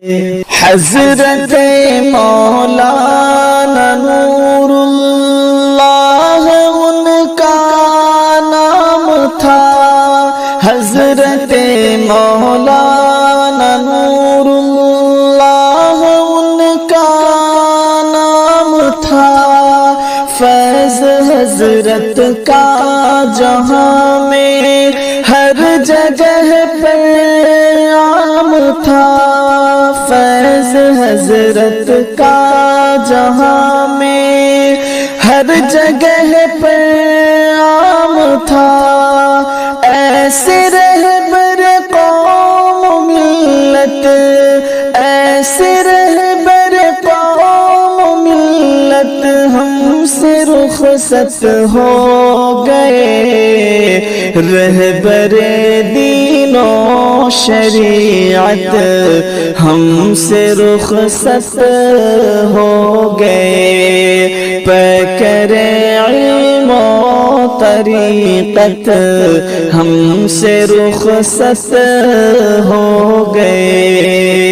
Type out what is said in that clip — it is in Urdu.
حضرت مولانا نور اللہ ان کا نام تھا، حضرت مولانا نور اللہ ان کا نام تھا، فیض حضرت کا جہاں میں ہر جگہ پہ عام تھا، فیض حضرت کا جہاں میں ہر جگہ پہ عام تھا، ایسے رہبر قوم ملت، ایسے رہبر قوم ملت ہم سے رخصت ہو گئے، رہبر دین و شریعت ہم سے رخصت ہو گئے، پیکر علم و طریقت ہم سے رخصت ہو گئے۔